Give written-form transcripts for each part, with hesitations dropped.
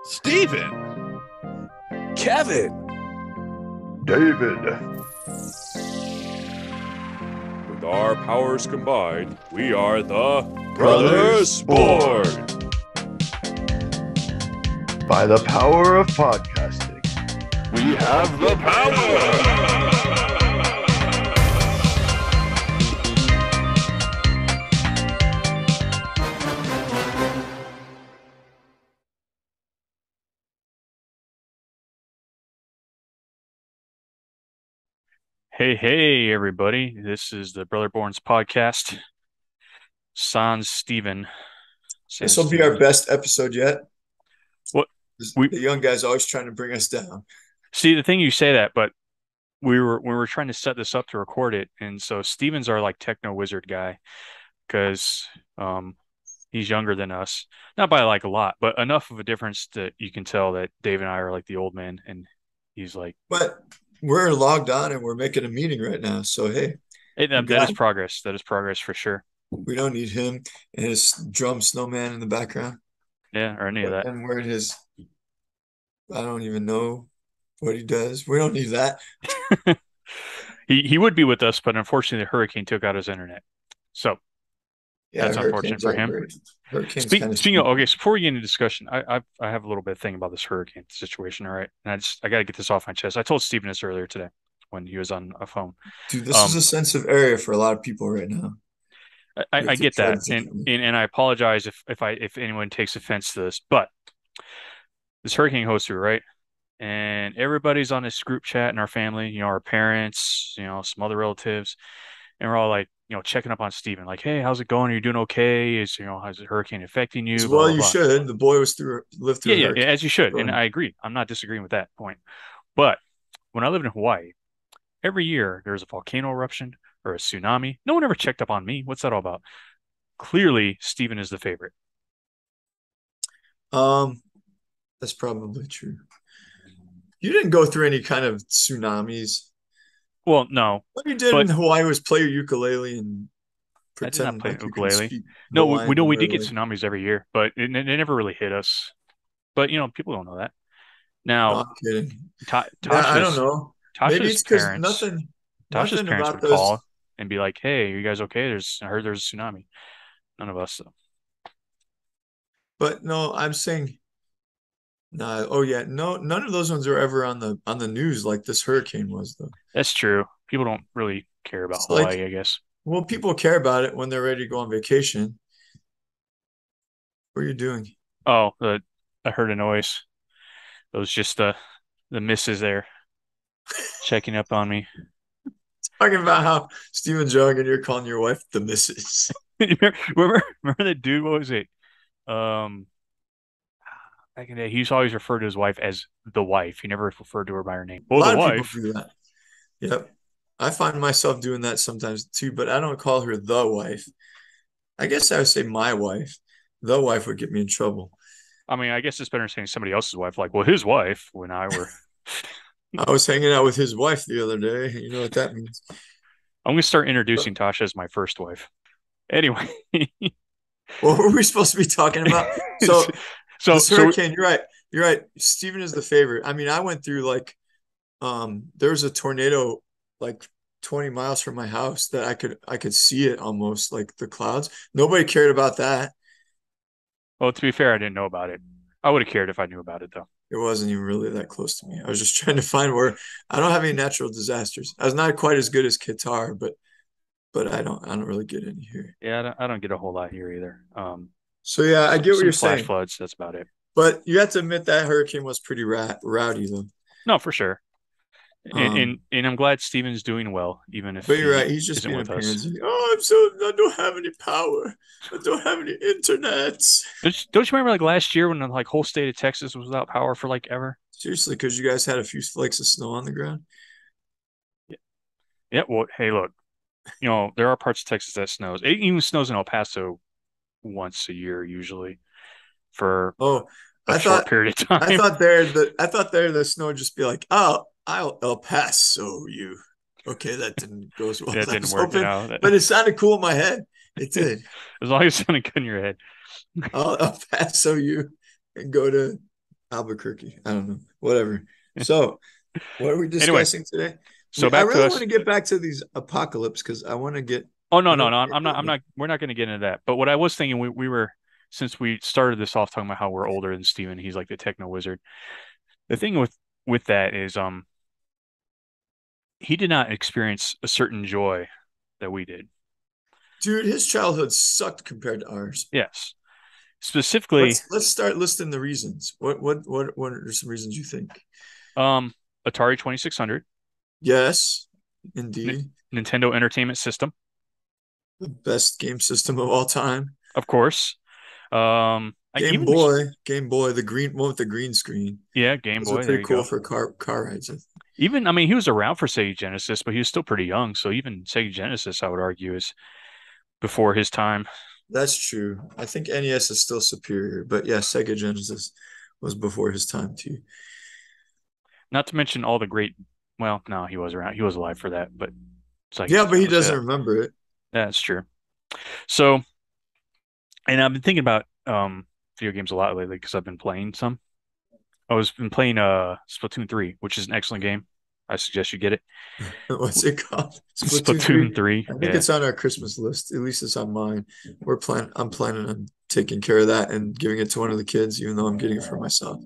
Steven. Kevin. David. With our powers combined, we are the Brothers Board. By the power of podcasting, We have the power. Hey, everybody. This is the Brotherborns podcast. Sans Steven. This will be our best episode yet. What we The young guy's always trying to bring us down. see, the thing you say that, but we were trying to set this up to record it, and so Steven's our like techno wizard guy because he's younger than us. Not by like a lot, but enough of a difference that you can tell that Dave and I are like the old man and he's like But we're logged on and we're making a meeting right now. So, hey, that is progress. That is progress for sure. we don't need him and his drum snowman in the background. Yeah, or any of that. And wearing his, I don't even know what he does. We don't need that. He would be with us, but unfortunately the hurricane took out his internet. So Yeah, that's unfortunate for him. Hurricane's Speaking of, okay, so before we get into discussion, I have a little bit of thing about this hurricane situation, all right? And I got to get this off my chest. I told Steven this earlier today when he was on a phone. Dude, this is a sensitive area for a lot of people right now. I get that, and I apologize if anyone takes offense to this, but this hurricane goes through, right? And everybody's on this group chat in our family, our parents, some other relatives, and we're all like, checking up on Steven, like, hey, how's it going? Are you doing okay? How's the hurricane affecting you? Well, you should. The boy lived through. Yeah, as you should, and I agree. I'm not disagreeing with that point. But when I lived in Hawaii, every year there's a volcano eruption or a tsunami. No one ever checked up on me. What's that all about? Clearly, Steven is the favorite. That's probably true. You didn't go through any kind of tsunamis. Well, no. What you did in Hawaii was play your ukulele and pretend I did not play like ukulele. You No, we did get tsunamis every year, but it never really hit us. But people don't know that. Now, no, I'm kidding. I don't know. Maybe it's because Tasha's parents about would those... call and be like, "Hey, are you guys okay? I heard there's a tsunami." None of us, though. But no, I'm saying, no. Oh yeah, no. None of those ones are ever on the news like this hurricane was, though. That's true. People don't really care about Hawaii, I guess. Well, people care about it when they're ready to go on vacation. What are you doing? Oh, I heard a noise. It was just the missus there checking up on me. Talking about how Steven's young and you're calling your wife the missus. remember that dude? What was it? Back in the day, he used to always refer to his wife as the wife. He never referred to her by her name. Well, a lot of wife. People do that. Yep. I find myself doing that sometimes too, but I don't call her the wife. I guess I would say my wife. The wife would get me in trouble. I mean, I guess it's better saying somebody else's wife. Like, well, his wife when I were. I was hanging out with his wife the other day. You know what that means. I'm going to start introducing Tasha as my first wife. Anyway. What were we supposed to be talking about? So this hurricane, you're right. You're right. Steven is the favorite. I mean, I went through there was a tornado like 20 miles from my house that I could see it almost, like the clouds. Nobody cared about that. Well, to be fair, I didn't know about it. I would have cared if I knew about it, though. It wasn't even really that close to me. I was just trying to find where I don't have any natural disasters. I was not quite as good as Qatar, but I don't really get any here. Yeah, I don't get a whole lot here either. So yeah, I get what you're saying. Flash floods, that's about it. But you have to admit that hurricane was pretty rowdy, though. No, for sure. And I'm glad Steven's doing well, even if. But you're right. He's just being a pansy. Oh, I don't have any power. I don't have any internet. Don't you remember like last year when the like whole state of Texas was without power for like ever? Seriously, because you guys had a few flakes of snow on the ground. Yeah. Well, hey, look. There are parts of Texas that snows. It even snows in El Paso once a year, usually, for a short period of time. I thought there the snow would just be like, oh, I'll Paso you. Okay, that didn't go as well. Yeah, it didn't work out. But it sounded cool in my head. It did. As long as it sounded good in your head. I'll Paso you and go to Albuquerque. I don't know. Whatever. So, what are we Anyway, discussing today? so I back to really us. want to get back to these apocalypse because I want to get. Oh no, I no, don't no. want to I'm not. I'm get not. We're not going to get into that. But what I was thinking, we were since we started this off talking about how we're older than Steven, he's like the techno wizard. The thing with that is, he did not experience a certain joy that we did. Dude, his childhood sucked compared to ours. Yes, specifically, Let's start listing the reasons. What are some reasons you think? um, Atari 2600, Yes, N indeed. Nintendo Entertainment System, The best game system of all time. of course. Game Even Boy, Game Boy, the green one with the green screen. yeah, Game Those are Boy. There pretty you cool go. for car rides. Even I mean, he was around for Sega Genesis, but he was still pretty young. So even Sega Genesis, I would argue, is before his time. That's true. I think NES is still superior, but yeah, Sega Genesis was before his time too. Not to mention all the great. Well, no, he was around. He was alive for that, but it's like Yeah, he's but he trying to say doesn't that. remember it. That's true. So, and I've been thinking about video games a lot lately because I've been playing some. I was been playing Splatoon 3, which is an excellent game. I suggest you get it. What's it called? Splatoon Splatoon 3. 3, I think yeah, it's on our Christmas list. At least it's on mine. I'm planning on taking care of that and giving it to one of the kids, even though I'm getting it for myself.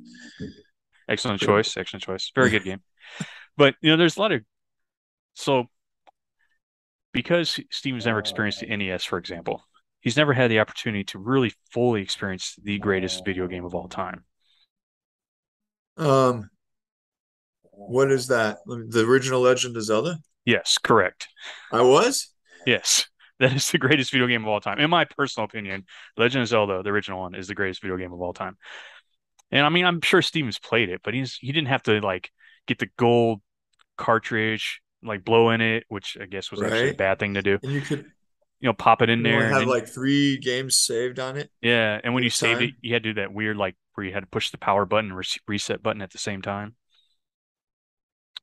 excellent But choice, excellent choice. Very good game. But there's a lot of so because Steven's never experienced the NES, for example, he's never had the opportunity to really fully experience the greatest video game of all time. um, what is that? The original Legend of Zelda? Yes, correct. I was? Yes, that is the greatest video game of all time. In my personal opinion, Legend of Zelda, the original one, is the greatest video game of all time. And I mean, I'm sure Steven's played it, but he didn't have to like get the gold cartridge, like blow in it, which I guess was actually a Right. bad thing to do. And Pop it you in could only there and have then like 3 games saved on it yeah, and when at you a saved it, time. you had to do that weird like where you had to push the power button and reset button at the same time.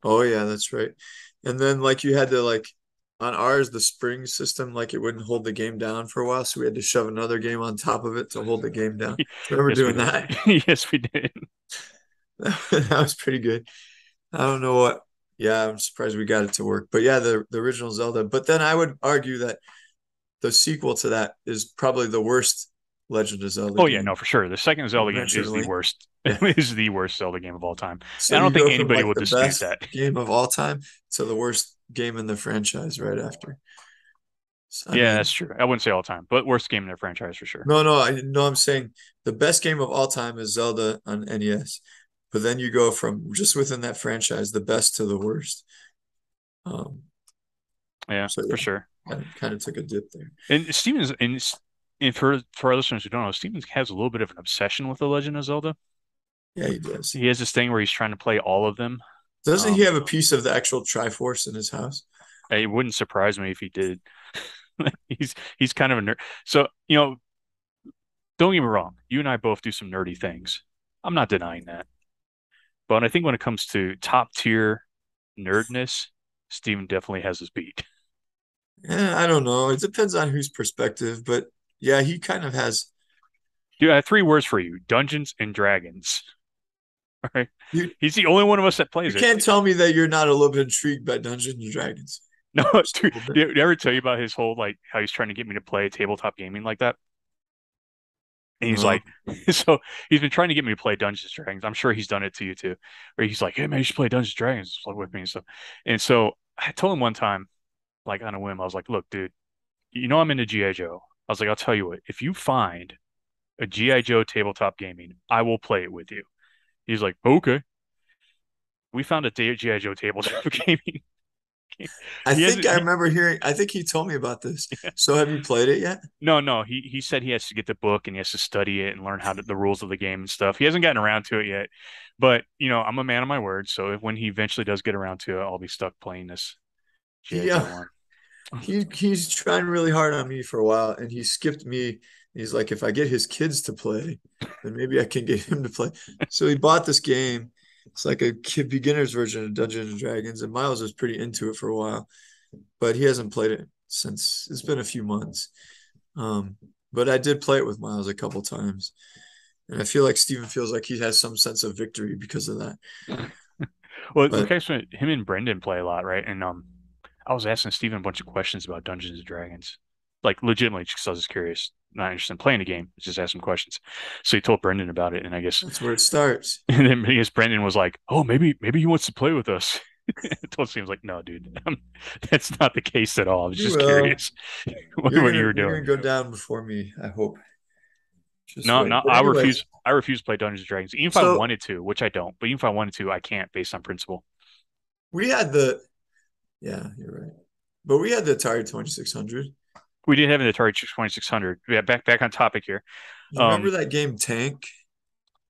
Oh yeah, that's right. And then like you had to like on ours, the spring system, like it wouldn't hold the game down for a while, so we had to shove another game on top of it to hold the game down. Remember Yes, we doing did. that? Yes, we did. That was pretty good. I don't know what. Yeah, I'm surprised we got it to work. But yeah, the original Zelda. But then I would argue that the sequel to that is probably the worst Legend of Zelda Oh yeah, no, game. for sure. The second Zelda game Adventure is the Link. worst. Yeah. Is the worst Zelda game of all time. So And I don't you think go from anybody like will the dispute best that. game of all time to the worst game in the franchise right after. So, I Yeah, that's mean, true. I wouldn't say all time, but worst game in their franchise for sure. no, I'm saying the best game of all time is Zelda on NES. But then you go from just within that franchise, the best to the worst. Um, Yeah, so for yeah, sure. kind of took a dip there. And and for our listeners who don't know, Stevens has a little bit of an obsession with The Legend of Zelda. Yeah, he does. He has this thing where he's trying to play all of them. Doesn't he Um, have a piece of the actual Triforce in his house? it wouldn't surprise me if he did. He's kind of a nerd. So, don't get me wrong. You and I both do some nerdy things. I'm not denying that. But I think when it comes to top tier nerdness, Steven definitely has his beat. Yeah, I don't know. It depends on whose perspective, but yeah, he kind of has. Dude, I have 3 words for you: Dungeons and Dragons. All right. You He's the only one of us that you plays it. can't tell me that you're not a little bit intrigued by Dungeons and Dragons. No, Just a dude, little bit. did I ever tell you about his whole like how he's trying to get me to play tabletop gaming like that? And he's No. like, so he's been trying to get me to play Dungeons and Dragons. I'm sure he's done it to you too. Where he's like, hey man, you should play Dungeons and Dragons with me and stuff. And so I told him one time, like on a whim, I was like, look, dude, I'm into G.I. Joe. I was like, I'll tell you what, if you find a G.I. Joe tabletop gaming, I will play it with you. He's like, okay. We found a G.I. Joe tabletop gaming. I He think hasn't. I remember hearing. I think he told me about this. So have you played it yet? No. He said he has to get the book and he has to study it and learn the rules of the game and stuff. He hasn't gotten around to it yet, but I'm a man of my word. So when he eventually does get around to it, I'll be stuck playing this G.I. He Joe one. he's trying really hard on me for a while, and he skipped me. He's like, if I get his kids to play, then maybe I can get him to play. So he bought this game. It's like a kid beginner's version of Dungeons and Dragons, and Miles was pretty into it for a while, but he hasn't played it since it's been a few months. But I did play it with Miles a couple times. And I feel like Steven feels like he has some sense of victory because of that. Well, But okay, so him and Brendan play a lot, right? And I was asking Steven a bunch of questions about Dungeons and Dragons, like legitimately, just because I was just curious, not interested in playing the game, just ask some questions. So he told Brendan about it, and I guess, that's where it starts. and then I guess Brendan was like, "Oh, maybe he wants to play with us." It told Steven like, "No, dude, that's not the case at all. I was You just will. curious what you were You're doing." gonna go down before me, I hope. Just No, wait. no, But I anyways, refuse. I refuse to play Dungeons and Dragons, even if I so wanted to, which I don't. But even if I wanted to, I can't based on principle. we had yeah, you're right. But we had the Atari 2600. We did have an Atari 2600. Yeah, back on topic here. You remember Um, that game Tank?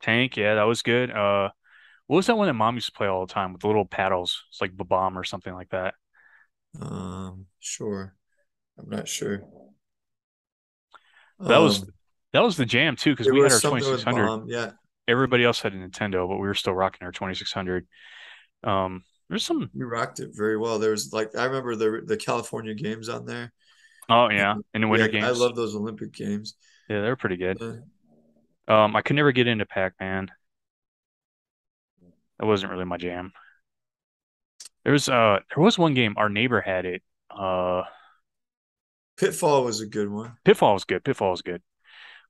Tank, yeah, that was good. What was that one that mom used to play all the time with the little paddles? It's like Bomb or something like that. Sure. I'm not sure. That was Um, that was the jam too, because it we had was our something with 2600. bomb. Yeah, Everybody else had a Nintendo, but we were still rocking our 2600. There's some. you rocked it very well. There was like I remember the California games on there. Oh yeah, in the Winter Yeah, I Games. love those Olympic games. Yeah, they were pretty good. Uh, I could never get into Pac-Man. That wasn't really my jam. There was one game our neighbor had it. Uh, Pitfall was a good one. Pitfall was good. Pitfall was good.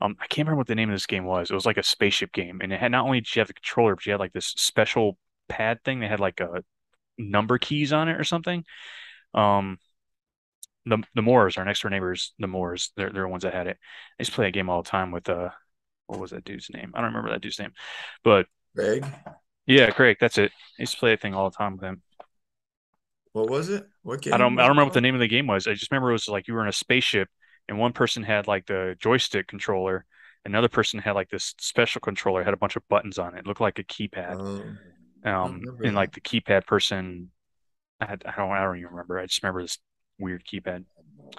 I can't remember what the name of this game was. It was like a spaceship game, and it had not only did you have the controller, but you had like this special pad thing that had like a number keys on it or something. Um, the Moors, our next door neighbors, the Moors, they're the ones that had it. I used to play that game all the time with what was that dude's name? I don't remember that dude's name, but Greg, yeah, Craig, that's it. I used to play that thing all the time with him. what was it? What I game don't I was don't it remember what the called? name of the game was. I just remember it was like you were in a spaceship and one person had like the joystick controller, another person had like this special controller, had a bunch of buttons on it. It looked like a keypad. I don't remember And that. like the keypad person I don't even remember. I just remember this weird keypad.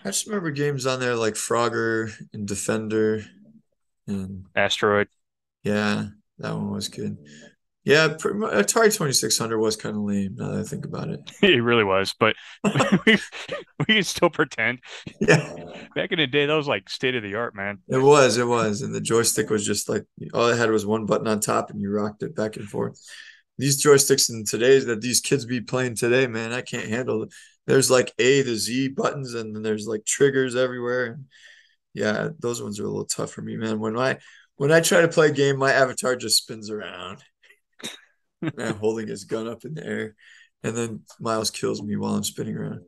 I just remember games on there like Frogger and Defender, and Asteroid. yeah, that one was good. Yeah, Atari 2600 was kind of lame now that I think about it. It really was, but we we can still pretend. Yeah, Back in the day, that was like state of the art, man. it was. And the joystick was just like all it had was one button on top and you rocked it back and forth. These joysticks in today's that these kids be playing today, man, I can't handle it. There's like A to Z buttons and then there's like triggers everywhere. And yeah, those ones are a little tough for me, man. When I try to play a game, my avatar just spins around. And I'm holding his gun up in the air. And then Miles kills me while I'm spinning around.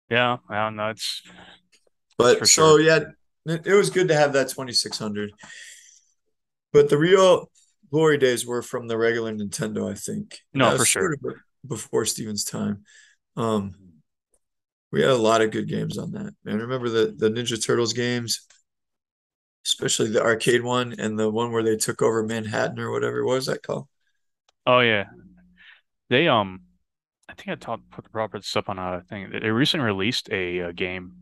Yeah, I don't know. It's But for so sure. yeah, it was good to have that 2600. But the real glory days were from the regular Nintendo, I think. And No, that for was sure. sort of before Steven's time. Um, we had a lot of good games on that. Man, remember the Ninja Turtles games, especially the arcade one and the one where they took over Manhattan or whatever. What was that called? Oh yeah, they I think I put the proper stuff on a thing. They recently released a game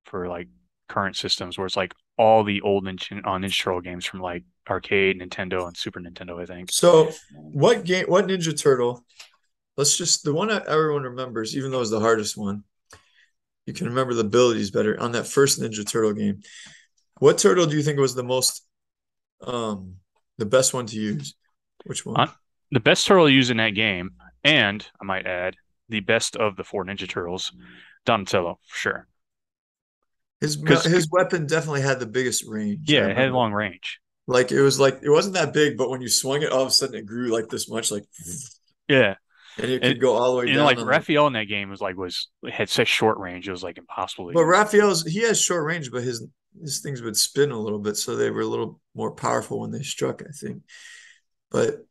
for like current systems where it's like all the old Ninja Turtle games from like arcade, Nintendo, and Super Nintendo, I think. So what Ninja Turtle? Let's just the one that everyone remembers, even though it's the hardest one. You can remember the abilities better on that first Ninja Turtle game. What turtle do you think was um the best one to use? Which one? On, the best turtle used in that game, and I might add, the best of the four Ninja Turtles, Donatello, for sure. Because His weapon definitely had the biggest range. I yeah, it had remember. long range. Like it wasn't that big, but when you swung it, all of a sudden it grew like this much, like, Yeah, and it and could go all the way and down like on the. Raphael in that game was had such short range, it was like impossible to But use. Raphael's he has short range, but his things would spin a little bit, so they were a little more powerful when they struck, I think. But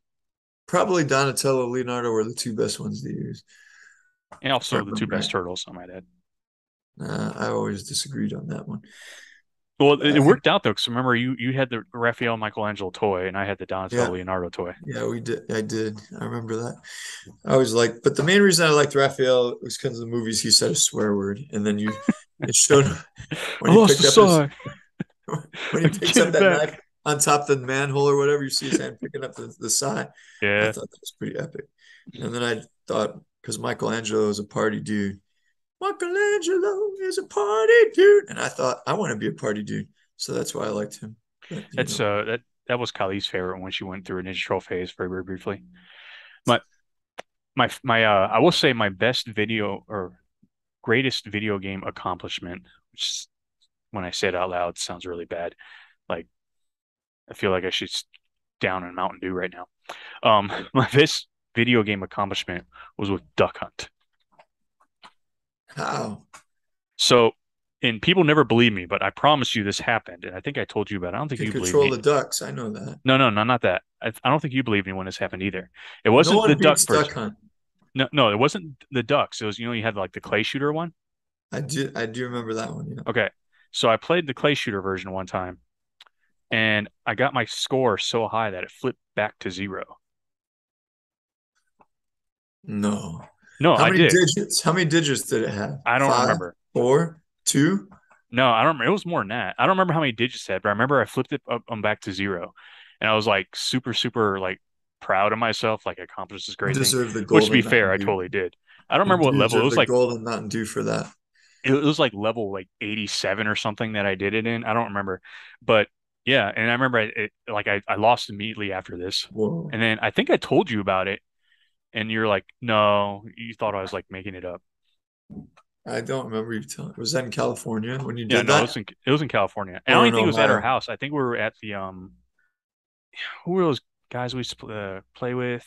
probably Donatello, Leonardo were the two best ones to use. And If I also the two remember best right. turtles, I might add. I always disagreed on that one. Well, it I think, worked out though, because remember you had the Raphael Michelangelo toy, and I had the Donatello yeah, Leonardo toy. yeah, we did. I did. I remember that. I was like, but the main reason I liked Raphael was because of the movies he said a swear word, and then it showed when I he lost picked the up his side. when he I picks get up it that back. knife on top of the manhole or whatever, you see his hand picking up the side. I Yeah. thought that was pretty epic. And then I thought, because Michelangelo is a party dude, Michelangelo is a party dude. And I thought, I want to be a party dude. So that's why I liked him. That's that was Kylie's favorite when she went through a Ninja Turtle phase very, very briefly. My I will say my best video or greatest video game accomplishment, which when I say it out loud sounds really bad. Like I feel like I should down in Mountain Dew right now. My best video game accomplishment was with Duck Hunt. How? So, and people never believe me, but I promise you this happened, and I think I told you about it. I don't think You you can believe control the me. ducks. I know that. No, no, no, not that. I don't think you believe me when this happened either. It No wasn't the one duck beats Duck version. Hunt. No, no, it wasn't the ducks. It was, you had like the clay shooter one. I do remember that one. Yeah. Okay. So I played the clay shooter version one time, and I got my score so high that it flipped back to 0. No. No, How I many did. digits? How many digits did it have? I don't 5, remember. 4, 2? No, I don't remember. It was more than that. I don't remember how many digits it had, but I remember I flipped it up back to 0. And I was like super, super like proud of myself, like I accomplished this You great thing. deserve the Which to be golden fair, Mountain I Dew. totally did. I don't You remember what do level. It deserve was the like golden Mountain Dew for that. it was like level like 87 or something that I did it in. I don't remember. But yeah, and I remember I lost immediately after this. Whoa. And then I think I told you about it and you're like, "No, you thought I was like making it up." I don't remember you telling. Was that in California when you Yeah, did no, that? it was in California. And I don't Or even in think it was at our Ohio? house. I think we were at the who were those guys we used to play with?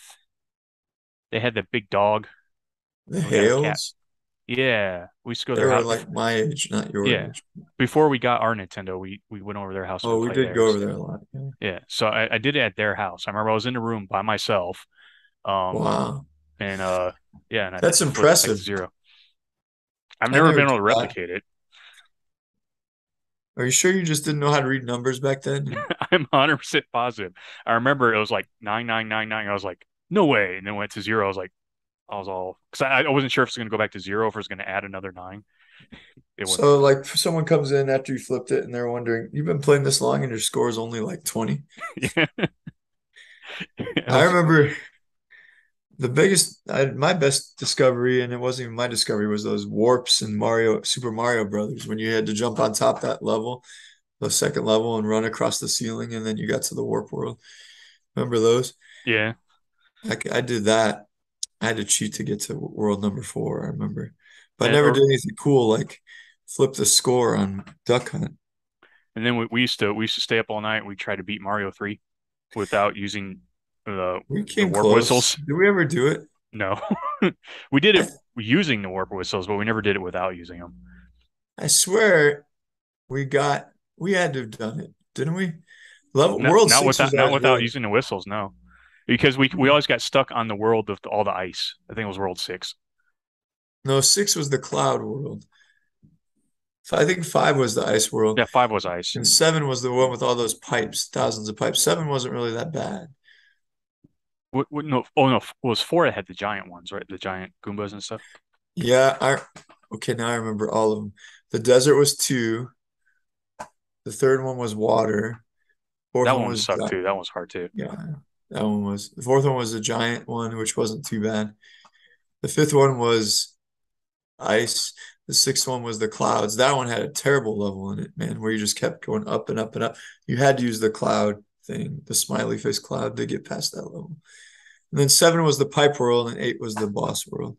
They had the big dog The and we had a cat. Hales? Yeah, we used to go to They their were house. like my age, not your Yeah, age. before we got our Nintendo, we went over to their house and Oh, would we play did go theirs. over there a lot. Yeah. Yeah, so I did it at their house. I remember I was in the room by myself, um, Wow. and yeah, and I That's flipped it back to impressive. 0. I've I never never been able did to that. replicate it. Are you sure you just didn't know how to read numbers back then? I'm 100% positive. I remember it was like 9999. I was like, no way, and then went to 0. I was all because I wasn't sure if it's going to go back to 0 if it was going to add another 9. It wasn't. So, like, if someone comes in after you flipped it and they're wondering, you've been playing this long and your score is only like 20. Yeah, it I was. remember my best discovery, and it wasn't even my discovery, was those warps in Super Mario Brothers when you had to jump on top that level, the second level, and run across the ceiling, and then you got to the warp world. Remember those? Yeah, I did that. I had to cheat to get to world number 4, I remember. But I and never did anything cool like flip the score on Duck Hunt. and then we used to stay up all night. We tried to beat Mario 3 without using We the came warp close. whistles. Did we ever do it? No, we did I, it using the warp whistles, but we never did it without using them. I swear we had to have done it, didn't we? Level Not World not 6 without was not ours, without really. using the whistles. No, because we always got stuck on the world of all the ice. I think it was World 6. No, 6 was the Cloud World. I think 5 was the Ice World, Yeah, 5 was ice. and 7 was the one with all those pipes, thousands of pipes. 7 wasn't really that bad. No, oh no, it was 4 that had the giant ones, right? The giant Goombas and stuff. Yeah, okay, now I remember all of them. The desert was 2. The third one was water. Fourth That one one was sucked too. That one was hard too. yeah, that one was. The fourth one was a giant one, which wasn't too bad. The fifth one was ice. The sixth one was the clouds. That one had a terrible level in it, man, where you just kept going up and up and up. You had to use the cloud thing, the smiley face cloud, to get past that level. And then 7 was the pipe world, and 8 was the boss world.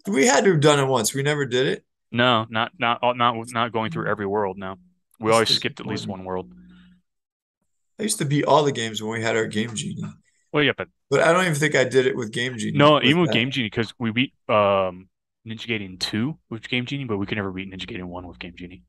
We had to have done it once. We never did it. No, not going through every world. No, we That's always skipped at least disappointing. one world. I used to beat all the games when we had our Game Genie, Well, yeah, but but I don't even think I did it with Game Genie no, with even with that. Game Genie because we beat Ninja Gaiden 2 with Game Genie, but we could never beat Ninja Gaiden 1 with Game Genie.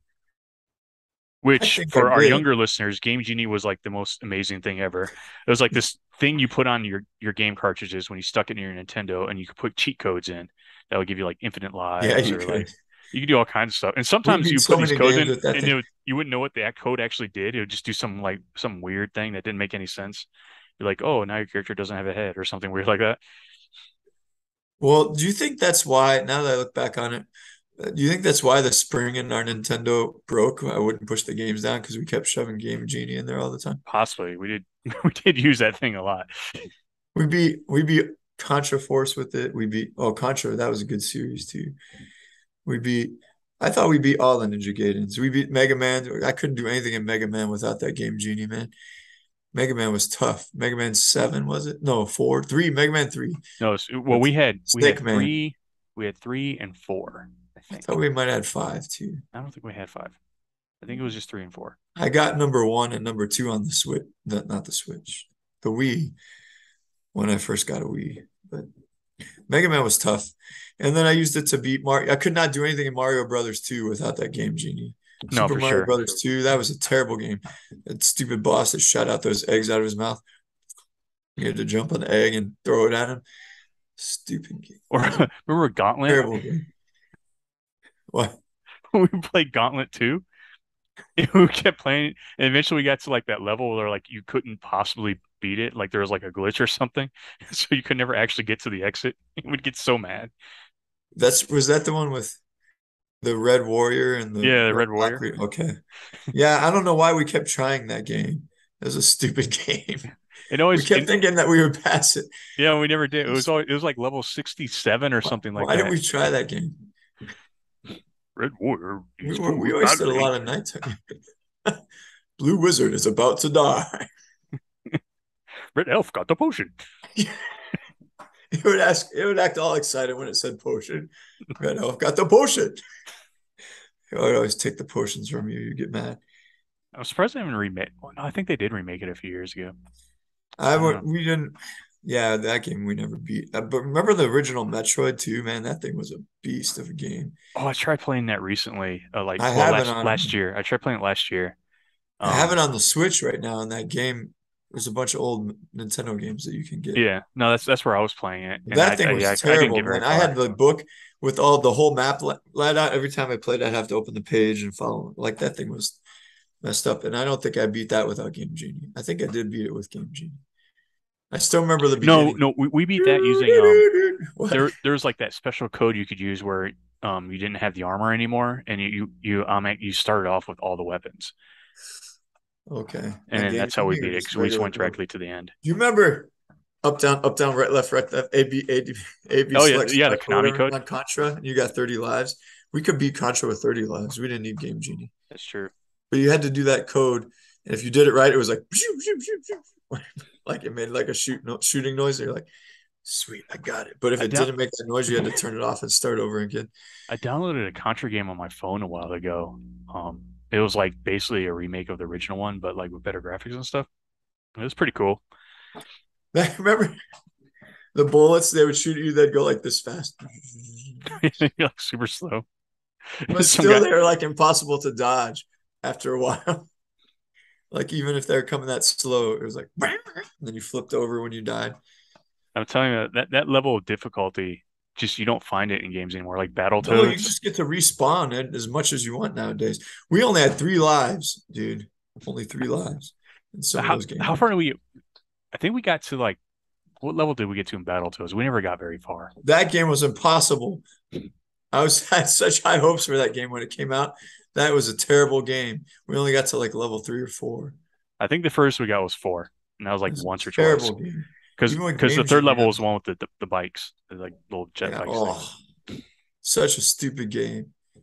I Which think I for our did. younger listeners, Game Genie was like the most amazing thing ever. It was like this thing you put on your game cartridges when you stuck it in your Nintendo, and you could put cheat codes in that would give you like infinite Yeah, lives you or like could. you could do all kinds of stuff. And We sometimes beat you so put these many codes games in, with that and thing. you wouldn't know what that code actually did. It would just do some weird thing that didn't make any sense. You're like, oh, now your character doesn't have a head or something weird like that. Well, do you think that's why, now that I look back on it, do you think that's why the spring in our Nintendo broke? I wouldn't push the games down because we kept shoving Game Genie in there all the time. Possibly, we did we did use that thing a lot. We beat Contra Force with it. We beat Contra, that was a good series too. We beat I thought we beat all the Ninja Gaidens. We beat Mega Man. I couldn't do anything in Mega Man without that Game Genie, man. Mega Man was tough. Mega Man 7, was it? No, 4, 3, Mega Man 3. No, well, With we had Snake Man. we had 3 and 4, I I think. thought we might have had 5 too. I don't think we had 5. I think it was just 3 and 4. I got number 1 and number 2 on the Switch. Not the Switch. The Wii when I first got a Wii. But Mega Man was tough. And then I used it to beat Mario. I could not do anything in Mario Brothers 2 without that Game Genie. No, Super for Mario sure. Brothers 2, that was a terrible game. That stupid boss that shot out those eggs out of his mouth. You had to jump on the egg and throw it at him. Stupid game. Or remember Gauntlet? Terrible game. What? We played Gauntlet 2. We kept playing, and eventually we got to like that level where like you couldn't possibly beat it. Like there was like a glitch or something, so you could never actually get to the exit. We'd get so mad. Was that the one with the Red Warrior and the Red Warrior? Okay. Yeah, I don't know why we kept trying that game. It was a stupid game. We kept thinking that we would pass it. Yeah, we never did. It was like level 67 or something like that. Why didn't we try that game? Red Warrior. We always did a lot of nighttime. Blue Wizard is about to die. Red Elf got the potion. It would act all excited when it said potion. Red Elf got the potion. I would always take the potions from you. You get mad. I'm surprised they haven't remade. Well, no, I think they did remake it a few years ago. We didn't. Yeah, that game we never beat. But remember the original Metroid too, man? That thing was a beast of a game. Oh, I tried playing that recently. Last year. I tried playing it last year. I have it on the Switch right now, and that game, there's a bunch of old Nintendo games that you can get. Yeah, no, that's where I was playing it. And that thing was terrible, man. I had the book with all the whole map laid out. Every time I played, I'd have to open the page and follow. Like that thing was messed up, and I don't think I beat that without Game Genie. I think I did beat it with Game Genie. I still remember the beginning. No, we beat that using there's like that special code you could use where you didn't have the armor anymore, and you started off with all the weapons. Okay. And then that's how we beat it, because we just went directly to the end. Do you remember up, down, right, left, A, B, oh, yeah, the Konami code. On Contra, you got 30 lives. We could beat Contra with 30 lives. We didn't need Game Genie. That's true. But you had to do that code, and if you did it right, it was like, like it made like a shooting noise. And you're like, sweet, I got it. But if it didn't make that noise, you had to turn it off and start over again. I downloaded a Contra game on my phone a while ago. It was like basically a remake of the original one, but like with better graphics and stuff. It was pretty cool. Remember the bullets they would shoot at you? They'd go like this fast. Like super slow. But still, they were like impossible to dodge after a while. Like even if they're coming that slow, it was like, and then you flipped over when you died. I'm telling you that level of difficulty, just you don't find it in games anymore. Like Battletoads. No, you just get to respawn it as much as you want nowadays. We only had 3 lives, dude. Only 3 lives in some of those games. How far did we? I think we got to like, what level did we get to in Battletoads? We never got very far. That game was impossible. I had such high hopes for that game when it came out. That was a terrible game. We only got to like level 3 or 4. I think the first we got was 4, and that was like once or twice. Terrible game. Because the third level was the one with the bikes, like little jet bikes. Oh, such a stupid game. Do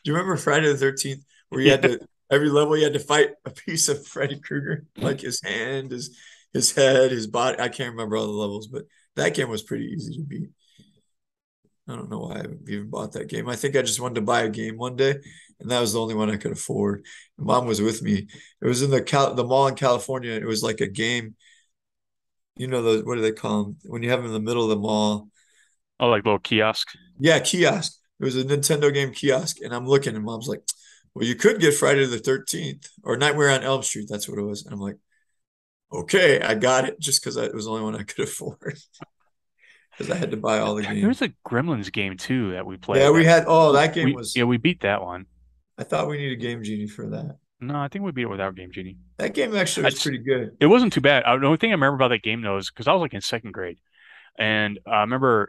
you remember Friday the 13th where you had to every level you had to fight a piece of Freddy Krueger, like his hand, his head, his body? I can't remember all the levels, but that game was pretty easy to beat. I don't know why I even bought that game. I think I just wanted to buy a game one day, and that was the only one I could afford. And Mom was with me. It was in the mall in California. It was like a game. You know, what do they call them? When you have them in the middle of the mall. Oh, like little kiosk? Yeah, kiosk. It was a Nintendo game kiosk. And I'm looking, and Mom's like, well, you could get Friday the 13th or Nightmare on Elm Street. That's what it was. And I'm like, okay, I got it, just because it was the only one I could afford. Because I had to buy all the games. There was a Gremlins game, too, that we played. Yeah, we had. Oh, that game was. Yeah, we beat that one. I thought we needed Game Genie for that. No, I think we beat it without Game Genie. That game actually was pretty good. It wasn't too bad. The only thing I remember about that game, though, is because I was like in 2nd grade. And I remember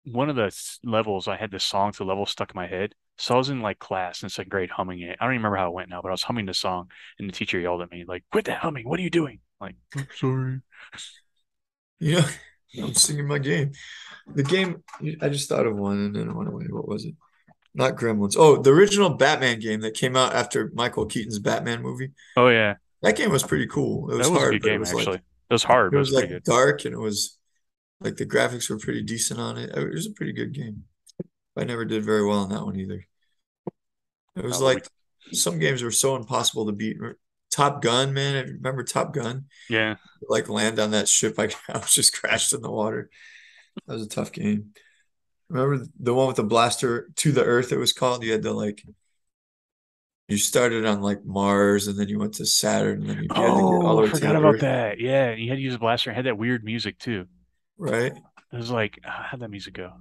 one of the levels, I had this song to level stuck in my head. So I was in like class in 2nd grade humming it. I don't even remember how it went now, but I was humming the song. And the teacher yelled at me, like, quit that humming. What are you doing? I'm like, I'm sorry. Yeah, I'm singing my game. The game, I just thought of one and then it went away. What was it? Not Gremlins. Oh, the original Batman game that came out after Michael Keaton's Batman movie. Oh yeah, That game was pretty cool. It that was was a hard, good but it game was actually. like It was hard, it but it was was pretty like good. dark and it was like the graphics were pretty decent on it. It was a pretty good game. I never did very well on that one either. It was like some games were so impossible to beat. Top Gun, man. I remember Top Gun. Yeah. Like land on that ship. I was just crashed in the water. That was a tough game. Remember the one with the blaster to the Earth, it was called? You had to like you started on like Mars and then you went to Saturn and then you had to get all Oh, the I way to forgot the about Earth, that. Yeah, you had to use a blaster. It had that weird music too. right? It was like, how'd that music go?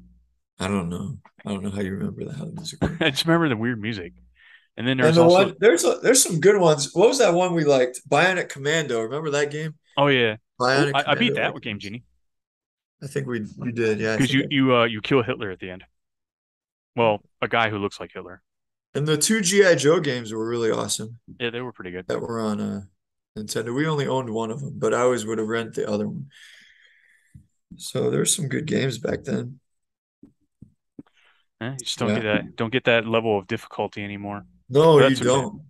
I don't know. I don't know how you remember that how the music went. I just remember the weird music. And then And there's the also, one there's some good ones. What was that one we liked? Bionic Commando. Remember that game? oh yeah, oh, Bionic I beat Commando. that game, Genie, I think we did. Yeah, I because think you kill Hitler at the end. Well, a guy who looks like Hitler. and the two G.I. Joe games were really awesome Yeah, they were pretty good. that were on Nintendo. We only owned one of them, but I always would have rented the other one. So there's some good games back then. You just Yeah. don't get that level of difficulty anymore. No, But you that's okay. don't.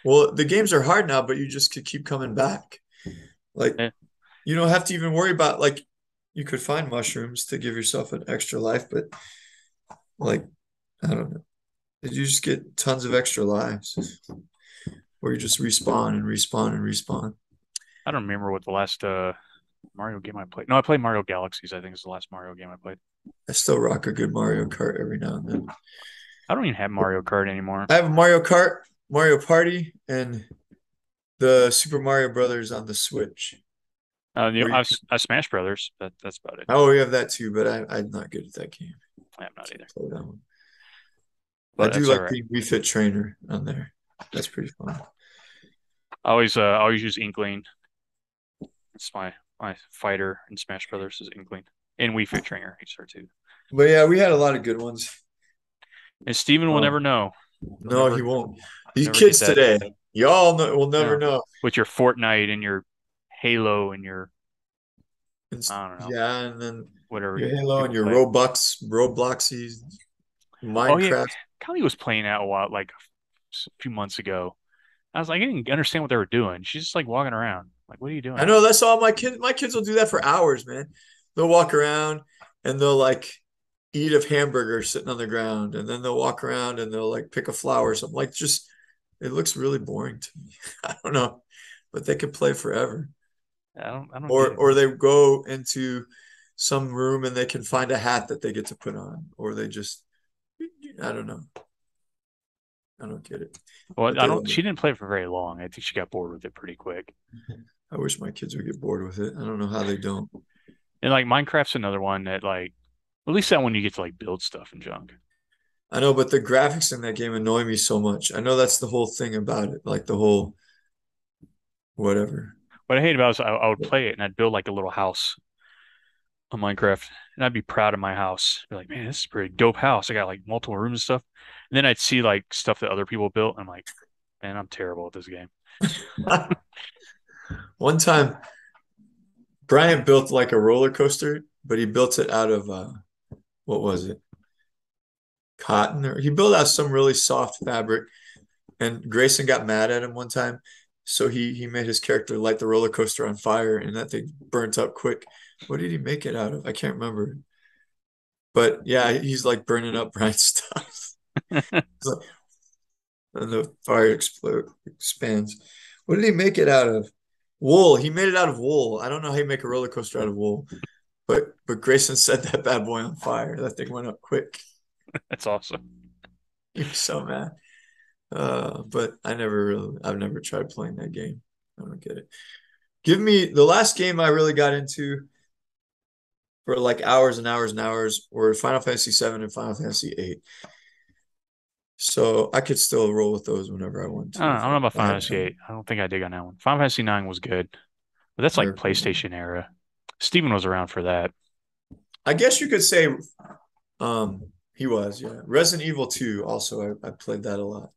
Well, the games are hard now, but you just could keep coming back. Like Yeah. you don't have to even worry about like you could find mushrooms to give yourself an extra life, but like I don't know. You just get tons of extra lives. Or you just respawn and respawn and respawn. I don't remember what the last Mario game I played. No, I played Mario Galaxies. I think is the last Mario game I played. I still rock a good Mario Kart every now and then. I don't even have Mario Kart anymore. I have a Mario Kart, Mario Party, and the Super Mario Brothers on the Switch. I Smash Brothers. That's about it. Oh, we have that too, but I'm not good at that game. I'm not either. Play that one. But I do that's like all right. the Wii Fit Trainer on there. That's pretty fun. I always use Inkling. It's my fighter in Smash Brothers is Inkling. And Wii Fit Trainer, HR2. But yeah, we had a lot of good ones. And Steven will never know. No, he won't. These never kids get that. today, y'all will never know. With your Fortnite and your Halo and your I don't know. Yeah, and then whatever your Halo and your play. Robloxies, Minecraft. Oh yeah, Kylie was playing that a lot like a few months ago. I was like, I didn't understand what they were doing. She's just like walking around. Like, what are you doing? I know that's all my kids. My kids will do that for hours, man. They'll walk around and they'll like eat a hamburger sitting on the ground, and then they'll walk around and they'll like pick a flower or something. Like, just it looks really boring to me. I don't know, but they could play forever. I don't Or they go into some room and they can find a hat that they get to put on, or they just I don't know. I don't get it. Well, I don't. She didn't play for very long. I think she got bored with it pretty quick. I wish my kids would get bored with it. I don't know how they don't. And like Minecraft's another one that like, at least that one you get to like build stuff and junk. I know, but the graphics in that game annoy me so much. I know that's the whole thing about it, like the whole whatever. What I hate about it is I would play it and I'd build like a little house on Minecraft, and I'd be proud of my house. Be like, man, this is a pretty dope house. I got like multiple rooms and stuff. And then I'd see like stuff that other people built, and I'm like, man, I'm terrible at this game. One time, Brian built like a roller coaster, but he built it out of what was it? Cotton, or he built out some really soft fabric. And Grayson got mad at him one time, so he made his character light the roller coaster on fire, and that thing burnt up quick. What did he make it out of? I can't remember. But yeah, he's like burning up Brian's stuff. Like, and the fire expands. What did he make it out of? Wool. He made it out of wool. I don't know how you make a roller coaster out of wool. But Grayson set that bad boy on fire. That thing went up quick. That's awesome. He was so mad. But I've never tried playing that game. I don't get it. Give me the last game I really got into for like hours and hours and hours were Final Fantasy VII and Final Fantasy VIII. So I could still roll with those whenever I want to. I don't know about Final Fantasy VIII. I don't think I dig on that one. Final Fantasy IX was good, but that's like PlayStation era. Steven was around for that. I guess you could say he was, yeah. Resident Evil 2 also, I played that a lot.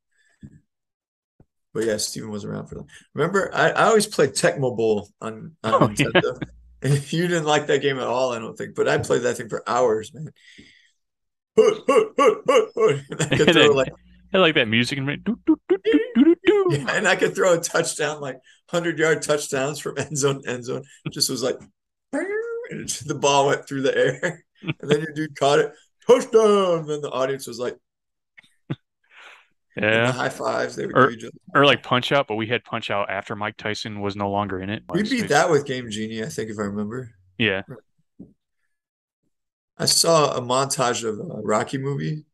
But yeah, Steven was around for that. Remember, I always played Tecmo Bowl on Nintendo. Yeah. You didn't like that game at all, I don't think. But I played that thing for hours, man. And I could throw like I like that music and yeah, and I could throw a touchdown, like 100-yard touchdowns from end zone to end zone. Just was like, and the ball went through the air, and then your dude caught it, touchdown. And then the audience was like, and the high fives they would give each other. Or like Punch Out, but we had Punch Out after Mike Tyson was no longer in it. We beat that with Game Genie, I think, if I remember. Yeah. I saw a montage of a Rocky movie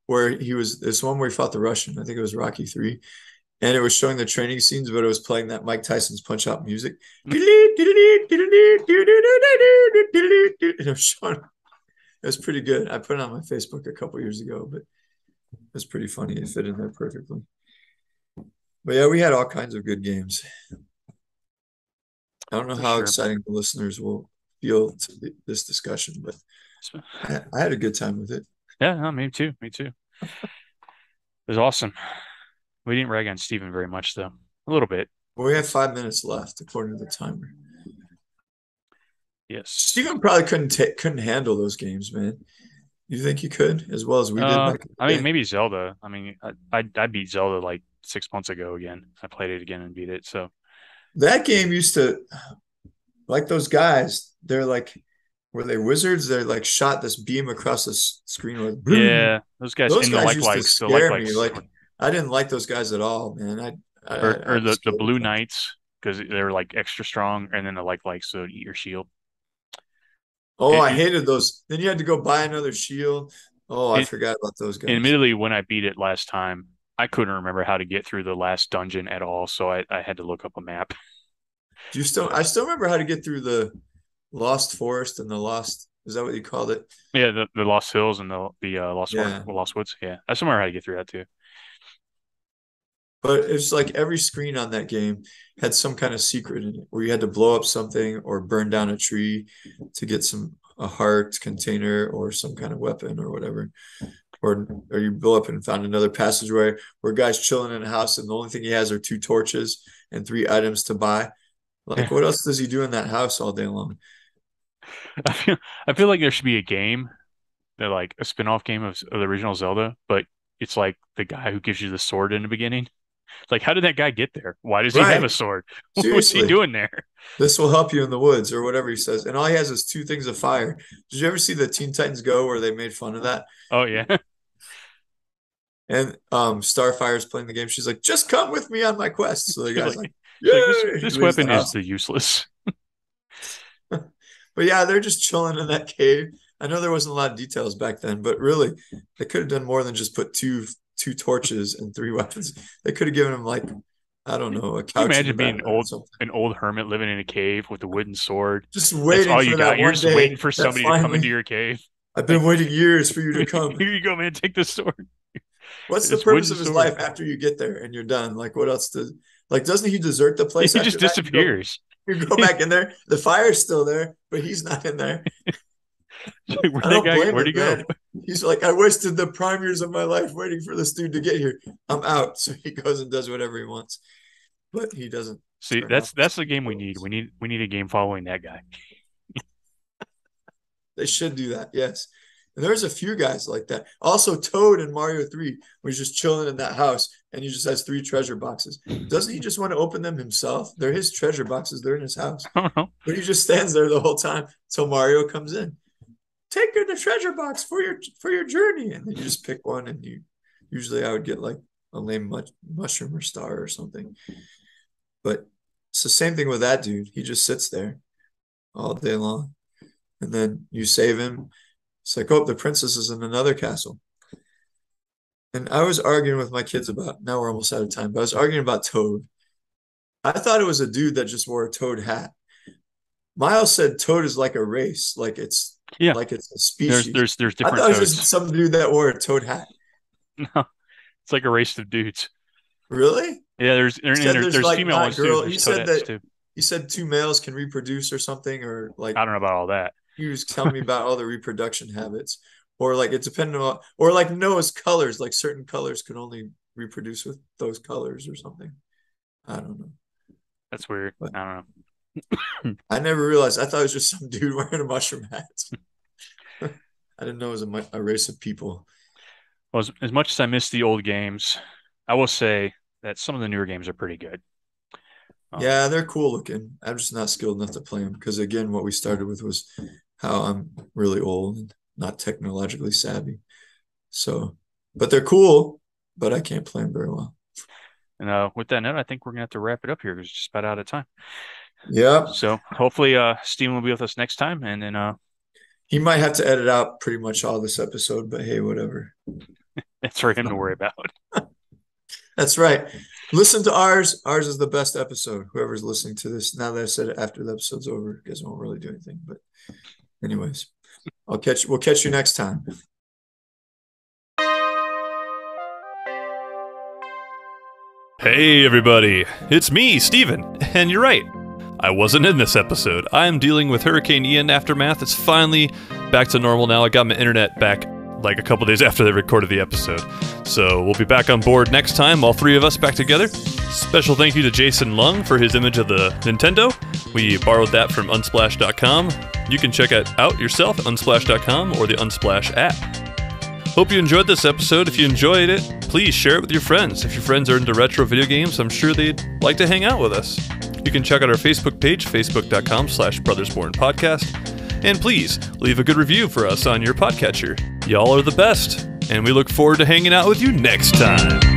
where this one where he fought the Russian. I think it was Rocky 3. And it was showing the training scenes, but it was playing that Mike Tyson's Punch Out music. And it was showing, it was pretty good. I put it on my Facebook a couple years ago, but it was pretty funny. It fit in there perfectly. But yeah, we had all kinds of good games. I don't know how exciting the listeners will feel to this discussion, but I had a good time with it. Yeah, no, me too. Me too. It was awesome. We didn't rag on Steven very much, though. A little bit. Well, we have 5 minutes left, according to the timer. Yes. Steven probably couldn't handle those games, man. You think you could, as well as we did back in the I mean, maybe Zelda. I mean, I beat Zelda like 6 months ago again. I played it again and beat it. So that game used to, like those guys, they're like, were they wizards? They like shot this beam across the screen with boom. Yeah, those guys used to scare me. Like I didn't like those guys at all, man. Or the Blue Knights, because they're like extra strong, and then the likes to eat your shield. Oh, I hated those. Then you had to go buy another shield. Oh, I forgot about those guys. Admittedly, when I beat it last time, I couldn't remember how to get through the last dungeon at all, so I had to look up a map. I still remember how to get through the Lost Forest and the Lost. Is that what you called it? Yeah, the Lost Hills and the Lost Woods. Yeah, I still remember how to get through that too. But it's like every screen on that game had some kind of secret in it, where you had to blow up something or burn down a tree to get a heart container or some kind of weapon or whatever. Or you blow up and found another passageway where a guy's chilling in a house and the only thing he has are 2 torches and 3 items to buy. Like, what else does he do in that house all day long? I feel like there should be a game, like a spin-off game of the original Zelda, but it's like the guy who gives you the sword in the beginning. Like, how did that guy get there? Why does he have a sword? What's he doing there? This will help you in the woods or whatever he says. And all he has is 2 things of fire. Did you ever see the Teen Titans Go where they made fun of that? Oh, yeah. And Starfire's playing the game. She's like, just come with me on my quest. So the guy's like this weapon is the useless. But yeah, they're just chilling in that cave. I know there wasn't a lot of details back then, but really, they could have done more than just put two torches and 3 weapons. They could have given him like, I don't know, a couch. Imagine being an old hermit living in a cave with a wooden sword. Just waiting. That's all you got. You're just waiting for somebody to come into your cave. I've been waiting years for you to come. Here you go, man. Take this sword. What's the purpose of his life after you get there and you're done? Like, what else doesn't he desert the place? He just disappears. You go back in there. The fire's still there, but he's not in there. Where'd he go? He's like, I wasted the prime years of my life waiting for this dude to get here. I'm out. So he goes and does whatever he wants, but he doesn't. See, that's the game we need. We need a game following that guy. They should do that. Yes. And there's a few guys like that. Also, Toad in Mario 3, where he's just chilling in that house and he just has 3 treasure boxes. Doesn't he just want to open them himself? They're his treasure boxes. They're in his house. But he just stands there the whole time until Mario comes in. Take the treasure box for your journey. And then you just pick one, and usually I would get like a lame mushroom or star or something. But it's the same thing with that dude. He just sits there all day long. And then you save him. It's like, oh, the princess is in another castle. And I was arguing with my kids now we're almost out of time, but I was arguing about Toad. I thought it was a dude that just wore a Toad hat. Miles said Toad is like a race, like it's a species. There's different I thought it was just some dude that wore a Toad hat. No, it's like a race of dudes. Really? Yeah, there's like female ones too. He said 2 males can reproduce or something, or like I don't know about all that. He was telling me about all the reproduction habits, or like it depended on, or like Noah's colors, like certain colors could only reproduce with those colors or something. I don't know. That's weird. But I don't know. I never realized. I thought it was just some dude wearing a mushroom hat. I didn't know it was a race of people. Well, as much as I miss the old games, I will say that some of the newer games are pretty good. Yeah, they're cool looking. I'm just not skilled enough to play them because, again, what we started with was how I'm really old and not technologically savvy. So, but they're cool, but I can't play them very well. And with that note, I think we're going to have to wrap it up here because it's just about out of time. Yeah. So hopefully Steven will be with us next time. And then he might have to edit out pretty much all this episode, but hey, whatever. It's for him to worry about. That's right. Listen to ours. Ours is the best episode. Whoever's listening to this, now that I said it after the episode's over, you guys won't really do anything. But anyways, we'll catch you next time. Hey everybody, it's me, Steven, and you're right. I wasn't in this episode. I'm dealing with Hurricane Ian aftermath. It's finally back to normal now. I got my internet back like a couple days after they recorded the episode. So we'll be back on board next time, all three of us back together. Special thank you to Jason Lung for his image of the Nintendo. We borrowed that from Unsplash.com. You can check it out yourself at Unsplash.com or the Unsplash app. Hope you enjoyed this episode. If you enjoyed it, please share it with your friends. If your friends are into retro video games, I'm sure they'd like to hang out with us. You can check out our Facebook page, facebook.com/brothersbornpodcast. And please, leave a good review for us on your podcatcher. Y'all are the best, and we look forward to hanging out with you next time.